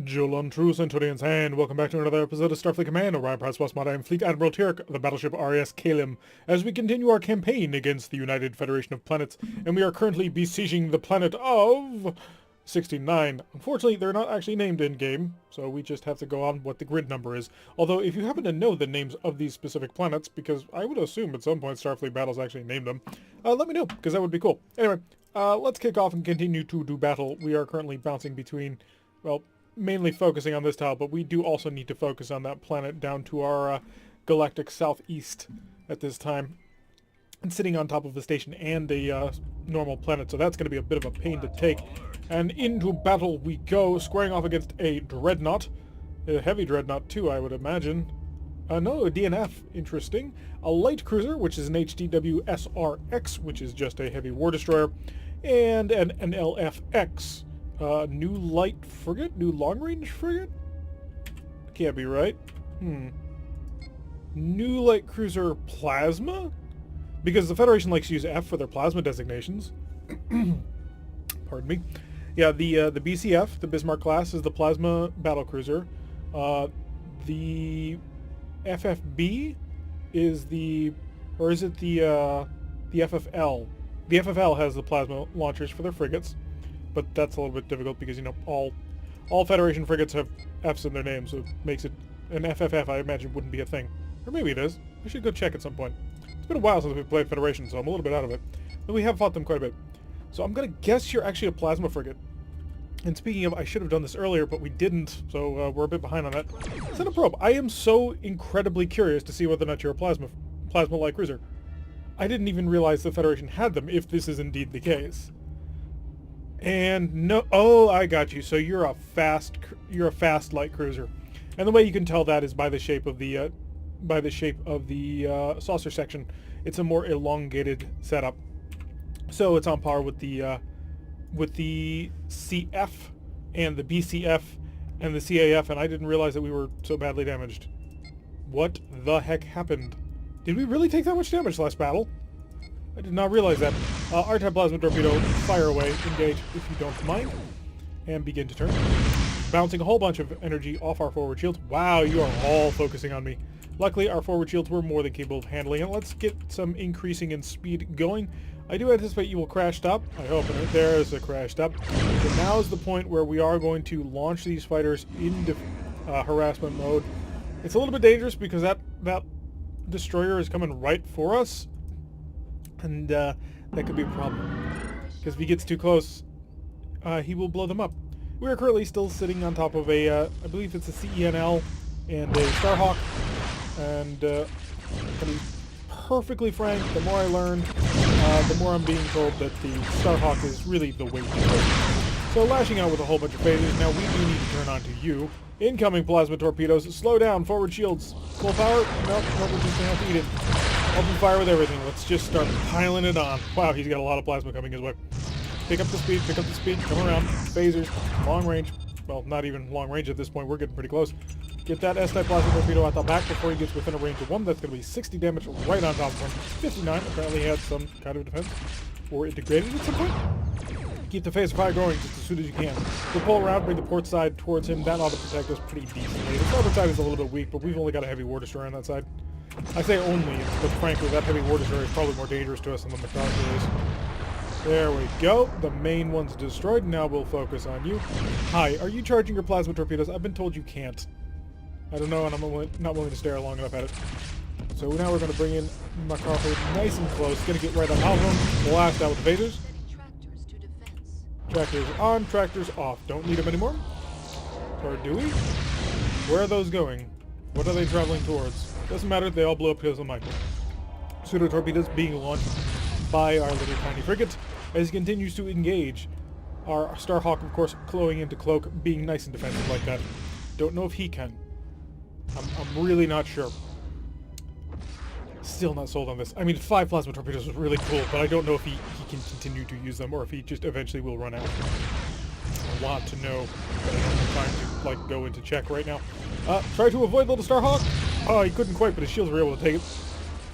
Jolan, true Centurions, and welcome back to another episode of Starfleet Command, Orion Pirates Boss Mod. I am Fleet Admiral Tyrek of the battleship RAS Kalim, as we continue our campaign against the United Federation of Planets, and we are currently besieging the planet of 69. Unfortunately, they're not actually named in-game, so we just have to go on what the grid number is. Although, if you happen to know the names of these specific planets, because I would assume at some point Starfleet Battles actually named them, let me know, because that would be cool. Anyway, let's kick off and continue to do battle. We are currently bouncing between, well, mainly focusing on this tile, but we do also need to focus on that planet down to our galactic southeast at this time. And sitting on top of a station and a normal planet, so that's going to be a bit of a pain to take. And into battle we go, squaring off against a dreadnought. A heavy dreadnought too, I would imagine. No, a DNF, interesting. A light cruiser, which is an HDW SRX, which is just a heavy war destroyer. And an LFX. New light frigate? New long-range frigate? Can't be right. New light cruiser plasma? Because the Federation likes to use F for their plasma designations. Pardon me. Yeah, the BCF, the Bismarck class, is the plasma battlecruiser. The FFB is the... or is it the FFL? The FFL has the plasma launchers for their frigates. But that's a little bit difficult because, you know, all Federation frigates have Fs in their names, so it makes it... an FFF, I imagine, wouldn't be a thing. Or maybe it is. I should go check at some point. It's been a while since we played Federation, so I'm a little bit out of it. But we have fought them quite a bit. So I'm going to guess you're actually a plasma frigate. And speaking of, I should have done this earlier, but we didn't, so we're a bit behind on that. Send a probe. I am so incredibly curious to see whether or not you're a plasma light cruiser. I didn't even realize the Federation had them, if this is indeed the case. And no, oh, I got you. So you're a fast light cruiser, and the way you can tell that is by the shape of the saucer section. It's a more elongated setup, so it's on par with the CF and the BCF and the CAF. And I didn't realize that we were so badly damaged. What the heck happened? Did we really take that much damage last battle? I did not realize that. R-type plasma torpedo, fire away, engage if you don't mind, and begin to turn. Bouncing a whole bunch of energy off our forward shields. Wow, you are all focusing on me. Luckily, our forward shields were more than capable of handling it. Let's get some increasing in speed going. I do anticipate you will crash stop. I hope. And there is a crash stop. So now is the point where we are going to launch these fighters into harassment mode. It's a little bit dangerous because that destroyer is coming right for us. And that could be a problem, because if he gets too close, he will blow them up. We are currently still sitting on top of a, I believe it's a CENL and a Starhawk, and to be perfectly frank, the more I learn, the more I'm being told that the Starhawk is really the way to go. So lashing out with a whole bunch of phasers. Now we do need to turn on to you. Incoming plasma torpedoes. Slow down, forward shields. Full power? Nope, we're just gonna have to eat it. Open fire with everything. Let's just start piling it on. Wow, he's got a lot of plasma coming his way. Pick up the speed, come around. Phasers, long range. Well, not even long range at this point. We're getting pretty close. Get that S-type plasma torpedo out the back before he gets within a range of 1. That's going to be 60 damage right on top of him. 59. Apparently he had some kind of defense. Or it degraded at some point. Keep the phaser fire going just as soon as you can. We'll pull around, bring the port side towards him. That ought to protect us pretty decently. The starboard side is a little bit weak, but we've only got a heavy war destroyer on that side. I say only, but frankly, that heavy war destroyer is probably more dangerous to us than the MacArthur is. There we go. The main one's destroyed. Now we'll focus on you. Hi, are you charging your plasma torpedoes? I've been told you can't. I don't know, and I'm not willing to stare long enough at it. So now we're going to bring in MacArthur nice and close. Going to get right on top of him. Blast out with the phasers. Tractors on, tractors off. Don't need them anymore. Or do we? Where are those going? What are they traveling towards? Doesn't matter, they all blew up because of mine. Pseudo torpedoes being launched by our little tiny frigate as he continues to engage. Our Starhawk, of course, glowing into cloak, being nice and defensive like that. Don't know if he can. I'm really not sure. Still not sold on this. I mean, 5 plasma torpedoes was really cool, but I don't know if he can continue to use them or if he just eventually will run out. I want to know, but I don't have time to, like, go into check right now. Try to avoid little Starhawk. Oh, he couldn't quite, but his shields were able to take it.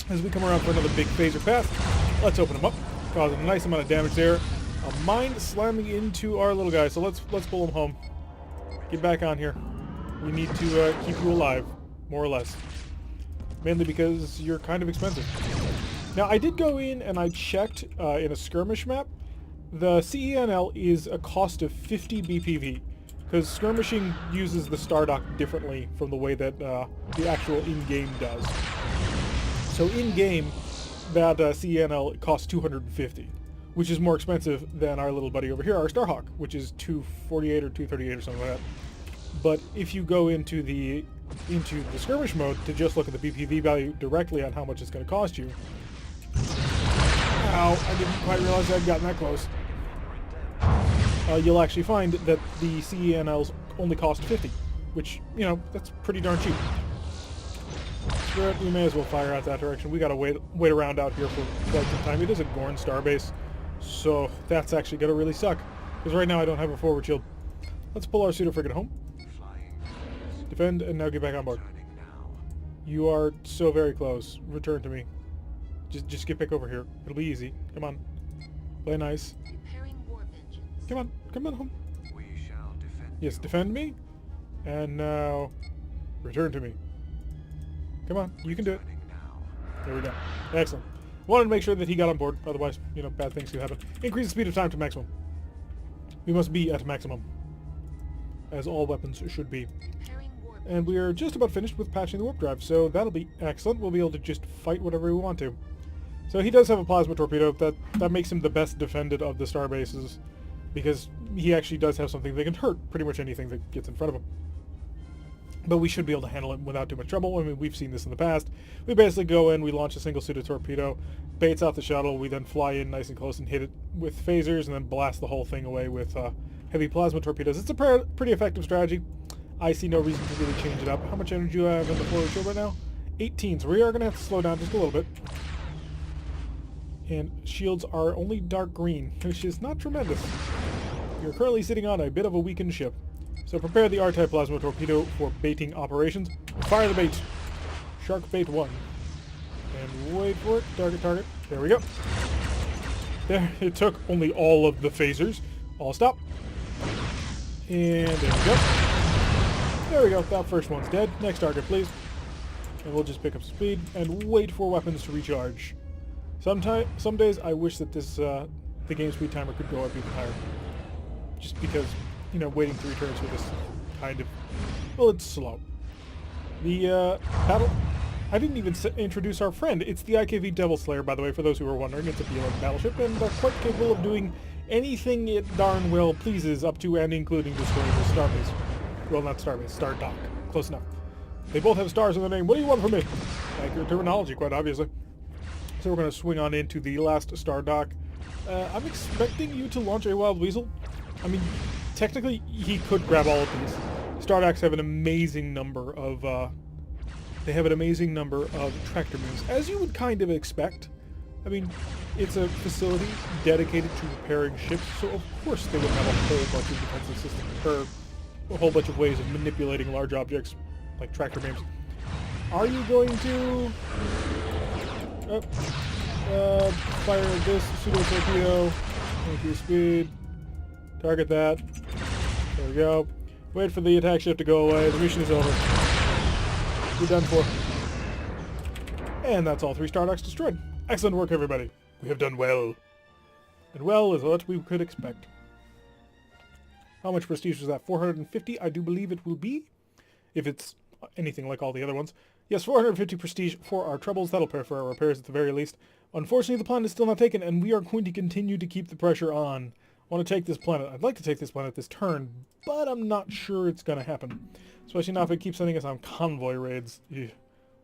As we come around for another big phaser pass, let's open him up. Causing a nice amount of damage there. A mine slamming into our little guy, so let's pull him home. Get back on here. We need to keep you alive, more or less. Mainly because you're kind of expensive. Now, I did go in and I checked in a skirmish map. The CENL is a cost of 50 BPV, because skirmishing uses the star dock differently from the way that the actual in-game does. So in-game, that CENL costs 250, which is more expensive than our little buddy over here, our Starhawk, which is 248 or 238 or something like that. But if you go into the skirmish mode to just look at the BPV value directly on how much it's going to cost you. Ow, I didn't quite realize I'd gotten that close. You'll actually find that the CENLs only cost 50, which, you know, that's pretty darn cheap. Screw it, we may as well fire out that direction. We gotta wait around out here for quite some time. It is a Gorn starbase, so that's actually gonna really suck, because right now I don't have a forward shield. Let's pull our pseudo frigate home. Defend, and now get back on board. You are so very close. Return to me. Just get back over here. It'll be easy. Come on. Play nice. Come on home. We shall defend. Yes, defend me. And now, return to me. Come on, you can do it. There we go. Excellent. Wanted to make sure that he got on board, otherwise, you know, bad things could happen. Increase the speed of time to maximum. We must be at maximum, as all weapons should be. And we are just about finished with patching the warp drive, so that'll be excellent. We'll be able to just fight whatever we want to. So he does have a plasma torpedo. That makes him the best defended of the star bases, because he actually does have something that can hurt pretty much anything that gets in front of him. But we should be able to handle it without too much trouble. I mean, we've seen this in the past. We basically go in, we launch a single pseudo torpedo, baits out the shuttle, we then fly in nice and close and hit it with phasers, and then blast the whole thing away with heavy plasma torpedoes. It's a pretty effective strategy. I see no reason to really change it up. How much energy do I have in the forward shield right now? 18, so we are going to have to slow down just a little bit. And shields are only dark green, which is not tremendous. You're currently sitting on a bit of a weakened ship. So prepare the R-type plasma torpedo for baiting operations. Fire the bait. Shark bait 1. And wait for it. Target. There we go. There, it took only all of the phasers. All stop. And there we go. There we go. That first one's dead. Next target, please. And we'll just pick up speed and wait for weapons to recharge. Some days I wish that this the game speed timer could go up even higher. Just because, you know, waiting 3 turns for this kind of... Well, it's slow. The battle... I didn't even introduce our friend. It's the IKV Devil Slayer, by the way, for those who are wondering. It's a BLM battleship, and quite capable of doing anything it darn well pleases, up to and including destroying the starbase. Well, not starbase, star dock. Close enough. They both have stars in their name. What do you want from me? Accurate terminology, quite obviously. So we're going to swing on into the last star dock. I'm expecting you to launch a Wild Weasel. I mean, technically, he could grab all of these. Star docks have an amazing number of, tractor moves, as you would kind of expect. I mean, it's a facility dedicated to repairing ships, so of course they would have a whole bunch of defensive systems, or a whole bunch of ways of manipulating large objects, like tractor beams. Are you going to... fire this pseudo torpedo, increase speed, target that, there we go, wait for the attack ship to go away, the mission is over, we're done for. And that's all 3 star docks destroyed. Excellent work, everybody. We have done well. And well is what we could expect. How much prestige was that? 450, I do believe it will be, if it's anything like all the other ones. Yes, 450 prestige for our troubles. That'll pay for our repairs at the very least. Unfortunately, the planet is still not taken, and we are going to continue to keep the pressure on. I want to take this planet. I'd like to take this planet this turn, but I'm not sure it's going to happen. Especially now if it keeps sending us on convoy raids. Ew,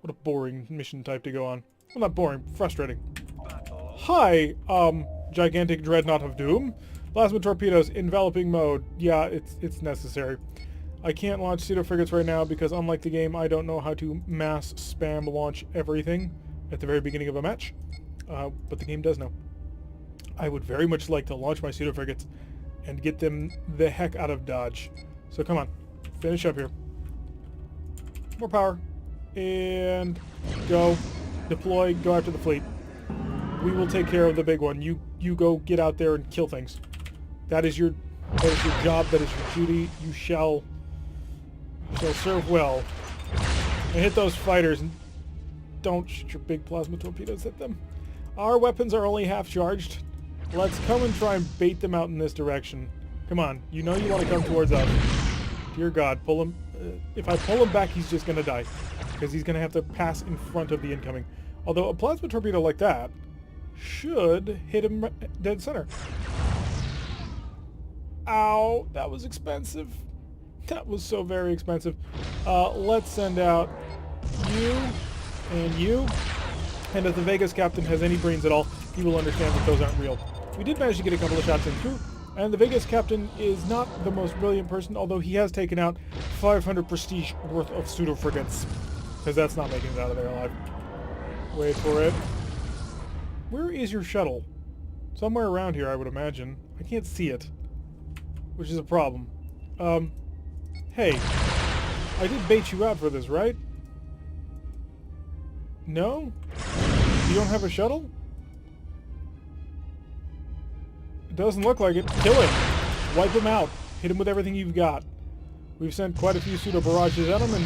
what a boring mission type to go on. Well, not boring, frustrating. Hi, gigantic dreadnought of doom. Plasma torpedoes, enveloping mode. Yeah, it's necessary. I can't launch pseudo frigates right now because, unlike the game, I don't know how to mass spam launch everything at the very beginning of a match. But the game does know. I would very much like to launch my pseudo frigates and get them the heck out of Dodge. So come on, finish up here. More power. And go. Deploy, go after the fleet. We will take care of the big one. You go get out there and kill things. That is your job, that is your duty. You shall shall serve well. And hit those fighters and don't shoot your big plasma torpedoes at them. Our weapons are only half charged. Let's come and try and bait them out in this direction. Come on, you know you want to come towards us. Dear God, pull him. If I pull him back, he's just going to die. Because he's going to have to pass in front of the incoming. Although a plasma torpedo like that should hit him dead center. Ow, that was expensive. That was so very expensive. Let's send out you and you. And if the Vegas captain has any brains at all, he will understand that those aren't real. We did manage to get a couple of shots in through. And the Vegas captain is not the most brilliant person, although he has taken out 500 prestige worth of pseudo-frigates. Because that's not making it out of there alive. Wait for it. Where is your shuttle? Somewhere around here, I would imagine. I can't see it. Which is a problem. Hey. I did bait you out for this, right? No? You don't have a shuttle? It doesn't look like it. Kill him. Wipe him out. Hit him with everything you've got. We've sent quite a few pseudo-barrages at him, and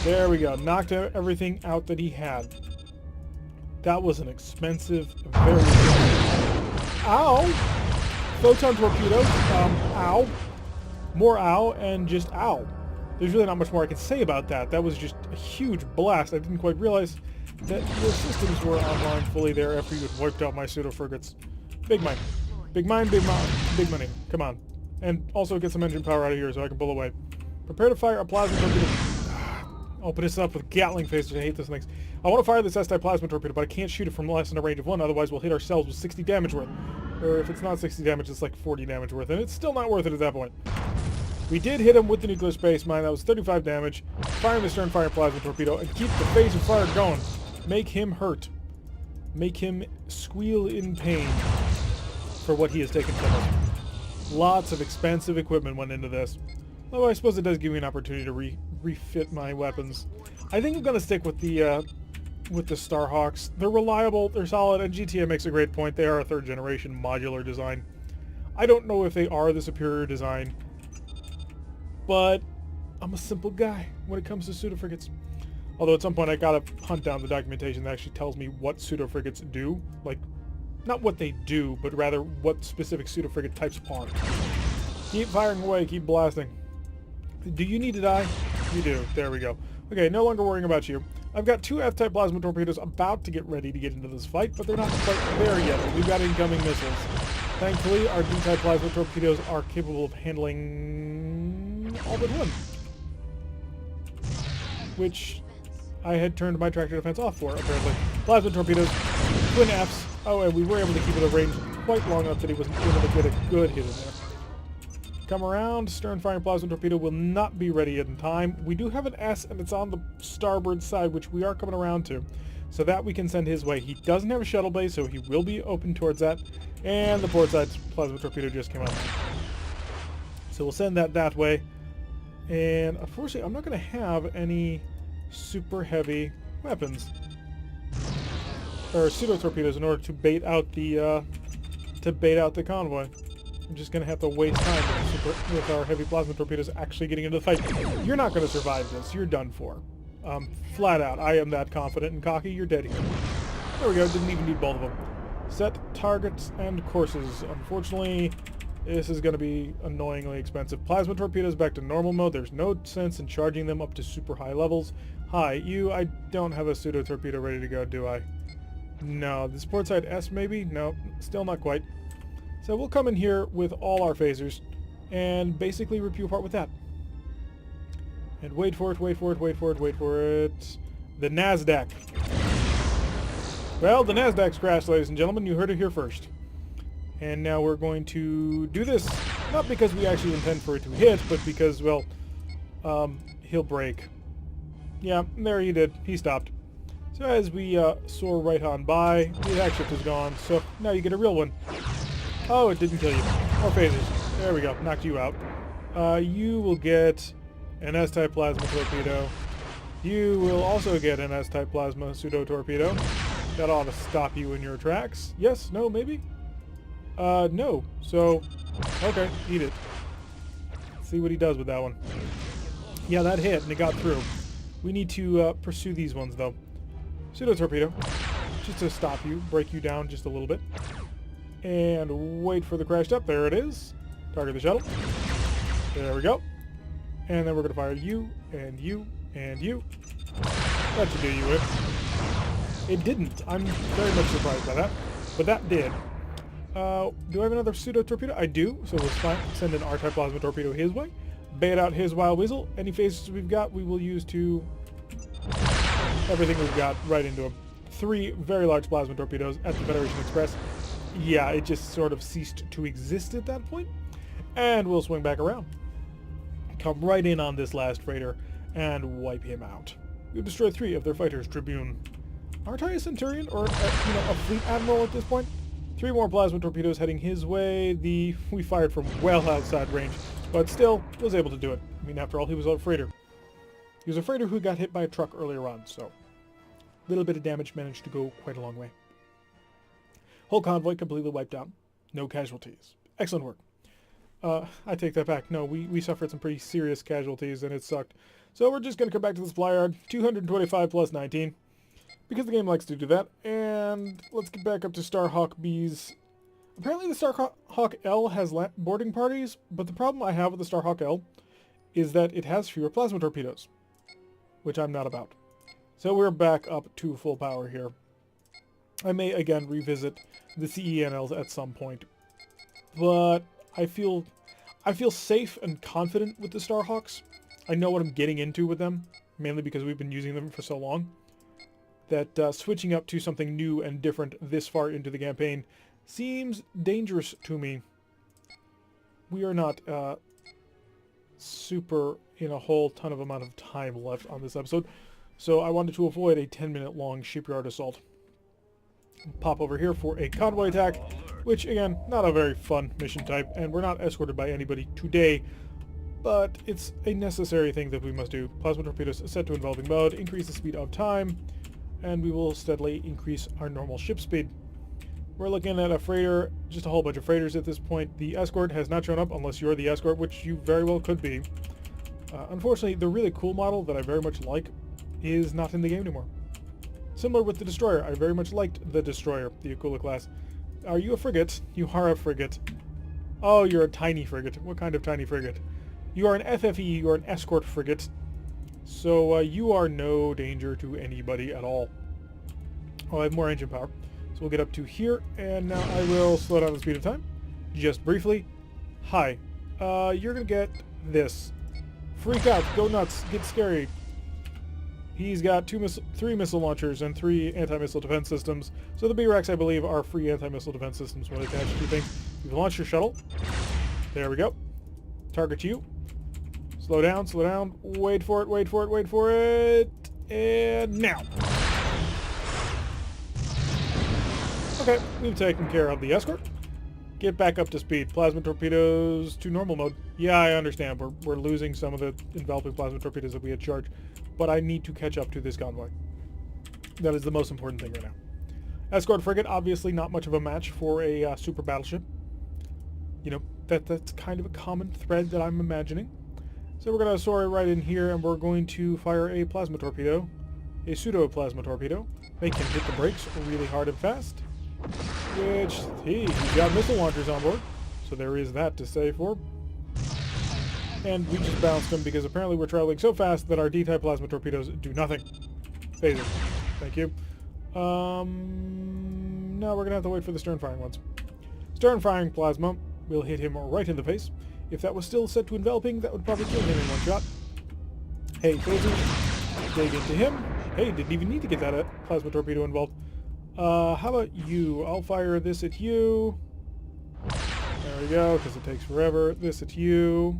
there we go. Knocked everything out that he had. That was an expensive, very expensive. Ow! Photon torpedoes. Ow. More ow, and just ow. There's really not much more I can say about that. That was just a huge blast. I didn't quite realize that your systems were online fully there after you had wiped out my pseudo-frigates. Big mine. Big mine, big mine. Big money. Come on. And also get some engine power out of here so I can pull away. Prepare to fire a plasma torpedo. Open this up with Gatling phasers. I hate those things. I want to fire this S-type plasma torpedo, but I can't shoot it from less than a range of 1, otherwise we'll hit ourselves with 60 damage worth. Or if it's not 60 damage, it's like 40 damage worth, and it's still not worth it at that point. We did hit him with the nuclear space mine. That was 35 damage. Firing the stern fire plasma torpedo and keep the phaser fire going. Make him hurt. Make him squeal in pain for what he has taken from us. Lots of expensive equipment went into this. Although I suppose it does give me an opportunity to refit my weapons. I think I'm going to stick with the Starhawks. They're reliable, they're solid, and GTA makes a great point. They are a third-generation modular design. I don't know if they are the superior design, but I'm a simple guy when it comes to pseudo-frigates. Although at some point I gotta hunt down the documentation that actually tells me what pseudo-frigates do. Like, not what they do, but rather what specific pseudo-frigate types spawn. Keep firing away, keep blasting. Do you need to die? You do. There we go. Okay, no longer worrying about you. I've got 2 F-type plasma torpedoes about to get ready to get into this fight, but they're not quite there yet. We've got incoming missiles. Thankfully, our D-type plasma torpedoes are capable of handling all but one. Which I had turned my tractor defense off for, apparently. Plasma torpedoes, twin Fs. Oh, and we were able to keep it at a range quite long enough that he wasn't able to get a good hit in there. Come around. Stern firing plasma torpedo will not be ready in time. We do have an S, and it's on the starboard side, which we are coming around to. So that we can send his way. He doesn't have a shuttle bay, so he will be open towards that. And the port side plasma torpedo just came out. So we'll send that way. And unfortunately, I'm not going to have any super heavy weapons. Or pseudo torpedoes in order to bait out the convoy. I'm just going to have to waste time with our heavy plasma torpedoes actually getting into the fight. You're not going to survive this. You're done for. Flat out. I am that confident and cocky. You're dead here. There we go. Didn't even need both of them. Set targets and courses. Unfortunately, this is going to be annoyingly expensive. Plasma torpedoes back to normal mode. There's no sense in charging them up to super high levels. Hi, you. I don't have a pseudo torpedo ready to go, do I? No. This port side S maybe? No. Still not quite. So we'll come in here with all our phasers and basically rip you apart with that. And wait for it, wait for it, wait for it, wait for it. The NASDAQ. Well, the NASDAQ's crashed, ladies and gentlemen. You heard it here first. And now we're going to do this, not because we actually intend for it to hit, but because, well, he'll break. Yeah, there he did. He stopped. So as we soar right on by, the attack ship is gone, so now you get a real one. Oh, it didn't kill you. More phasers. There we go. Knocked you out. You will get an S-type plasma torpedo. You will also get an S-type plasma pseudo-torpedo. That ought to stop you in your tracks. Yes? No? Maybe? No. So, okay. Eat it. Let's see what he does with that one. Yeah, that hit, and it got through. We need to pursue these ones, though. Pseudo-torpedo, just to stop you, break you down just a little bit. And wait for the crash up. There it is. Target the shuttle. There we go. And then we're going to fire you, and you, and you. That should do you in. It didn't. I'm very much surprised by that. But that did. Do I have another pseudo-torpedo? I do. So we'll send an R-type plasma torpedo his way. Bait out his Wild Weasel. Any phases we've got, we will use to... everything we've got right into them. 3 very large plasma torpedoes at the Federation Express. Yeah, it just sort of ceased to exist at that point. And we'll swing back around. Come right in on this last freighter and wipe him out. We've destroyed 3 of their fighters, Tribune. Aren't I a Centurion or a fleet admiral at this point? 3 more plasma torpedoes heading his way. We fired from well outside range, but still was able to do it. I mean, after all, he was a freighter. He was a freighter who got hit by a truck earlier on, so a little bit of damage managed to go quite a long way. Whole convoy completely wiped out. No casualties. Excellent work. I take that back. No, we suffered some pretty serious casualties, and it sucked. So we're just going to come back to the supply yard. 225 plus 19. Because the game likes to do that. And let's get back up to Starhawk B's. Apparently the Starhawk L has boarding parties, but the problem I have with the Starhawk L is that it has fewer plasma torpedoes, which I'm not about. So we're back up to full power here. I may again revisit the CENLs at some point, but I feel safe and confident with the Starhawks. I know what I'm getting into with them, mainly because we've been using them for so long, that switching up to something new and different this far into the campaign seems dangerous to me. We are not super in a whole ton of amount of time left on this episode, so I wanted to avoid a 10-minute long shipyard assault. Pop over here for a convoy attack, which again, not a very fun mission type, and we're not escorted by anybody today, but it's a necessary thing that we must do. Plasma torpedoes set to enveloping mode, increase the speed of time, and we will steadily increase our normal ship speed. We're looking at a freighter, just a whole bunch of freighters at this point. The escort has not shown up unless you're the escort, which you very well could be. Unfortunately, the really cool model that I very much like is not in the game anymore. Similar with the destroyer, I very much liked the destroyer, the Akula class. Are you a frigate? You are a frigate. Oh, you're a tiny frigate. What kind of tiny frigate? You are an FFE, you are an escort frigate. So you are no danger to anybody at all. Oh, I have more engine power. So we'll get up to here, and now I will slow down the speed of time. Just briefly. Hi. You're going to get this. Freak out. Go nuts. Get scary. He's got 3 missile launchers and 3 anti-missile defense systems. So the B-Rex, I believe, are free anti-missile defense systems when attached to things. You can launch your shuttle. There we go. Target you. Slow down, slow down. Wait for it, wait for it, wait for it. And now. Okay, we've taken care of the escort. Get back up to speed. Plasma torpedoes to normal mode. Yeah, I understand. We're losing some of the enveloping plasma torpedoes that we had charged. But I need to catch up to this convoy. That is the most important thing right now. Escort frigate, obviously not much of a match for a super battleship. You know, that's kind of a common thread that I'm imagining. So we're going to soar right in here, and we're going to fire a plasma torpedo. A pseudo-plasma torpedo. Make him hit the brakes really hard and fast. Which, he's got missile launchers on board. So there is that to say for. And we just bounced him because apparently we're traveling so fast that our D-type plasma torpedoes do nothing. Phaser. Thank you. Now we're going to have to wait for the stern firing ones. Stern firing plasma will hit him right in the face. If that was still set to enveloping, that would probably kill him in one shot. Hey, phasers. Dig into him. Hey, didn't even need to get that plasma torpedo involved. How about you? I'll fire this at you. There we go, because it takes forever. This at you.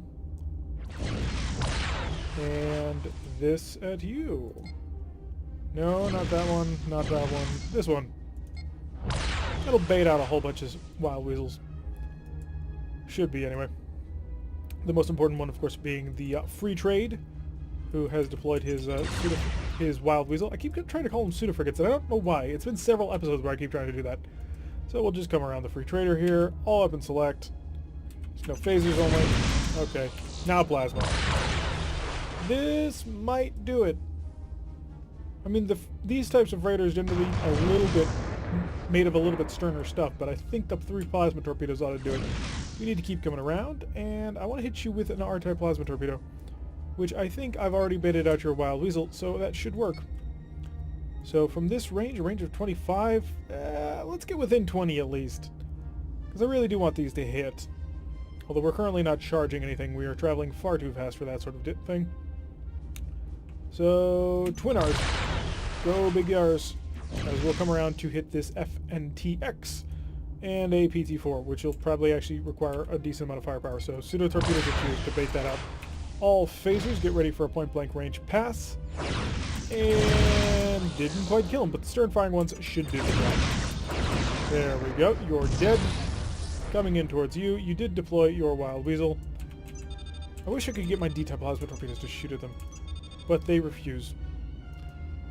And this at you. No, not that one, not that one. This one. That'll bait out a whole bunch of wild weasels. Should be, anyway. The most important one, of course, being the Free Trade, who has deployed his wild weasel. I keep trying to call them pseudo frigates, and I don't know why. It's been several episodes where I keep trying to do that. So we'll just come around the Free Trader here, all up and select. There's no phasers only. Okay, now plasma. This might do it. I mean, these types of freighters generally are a little bit made of a little bit sterner stuff, but I think the 3 plasma torpedoes ought to do it. We need to keep coming around, and I want to hit you with an R-type plasma torpedo, which I think I've already baited out your Wild Weasel, so that should work. So from this range, a range of 25, let's get within 20 at least, because I really do want these to hit. Although we're currently not charging anything, we are traveling far too fast for that sort of thing. So, twin R's. Go big R's. As we'll come around to hit this FNTX and a PT-4, which will probably actually require a decent amount of firepower. So, pseudo-torpedoes are used to bait that out. All phasers, get ready for a point-blank range pass. And didn't quite kill him, but the stern-firing ones should do the job. There we go. You're dead. Coming in towards you. You did deploy your Wild Weasel. I wish I could get my D-type plasma torpedoes to shoot at them, but they refuse.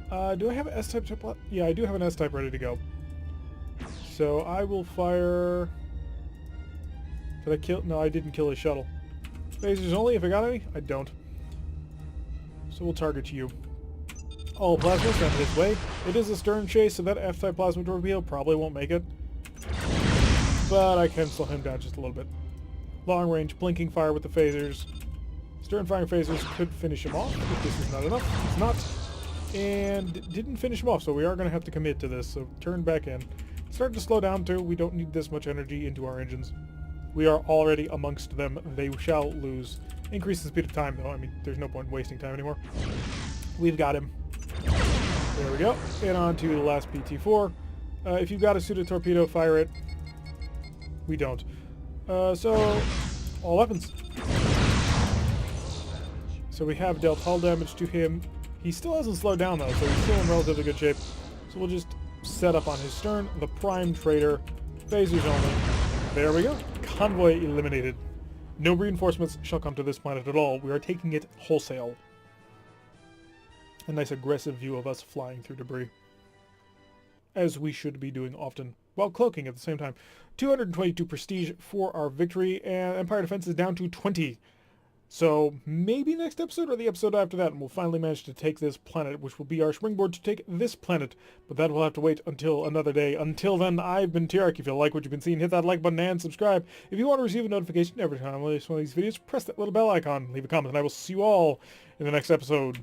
Do I have an S-type? Yeah, I do have an S-type ready to go. So I will fire... Did I kill? No, I didn't kill his shuttle. Phasers only, if I got any? I don't. So we'll target you. All plasma sent his way. It is a stern chase, so that F-type plasma torpedo probably won't make it. But I can slow him down just a little bit. Long range, blinking fire with the phasers. Stern firing phasers could finish him off, if this is not enough. It's not. And didn't finish him off, so we are going to have to commit to this. So turn back in. Start to slow down too. We don't need this much energy into our engines. We are already amongst them. They shall lose. Increase the speed of time, though. I mean, there's no point in wasting time anymore. We've got him. There we go. And on to the last PT-4. If you've got a pseudo-torpedo, fire it. We don't. So, all weapons. So we have dealt hull damage to him. He still hasn't slowed down though, so he's still in relatively good shape. So we'll just set up on his stern, the prime trader, phasers only. There we go. Convoy eliminated. No reinforcements shall come to this planet at all. We are taking it wholesale. A nice aggressive view of us flying through debris, as we should be doing often, while cloaking at the same time. 222 prestige for our victory, and Empire Defense is down to 20. So maybe next episode or the episode after that, and we'll finally manage to take this planet, which will be our springboard to take this planet. But that will have to wait until another day. Until then, I've been Tiark. If you like what you've been seeing, hit that like button and subscribe. If you want to receive a notification every time I release one of these videos, press that little bell icon, leave a comment, and I will see you all in the next episode.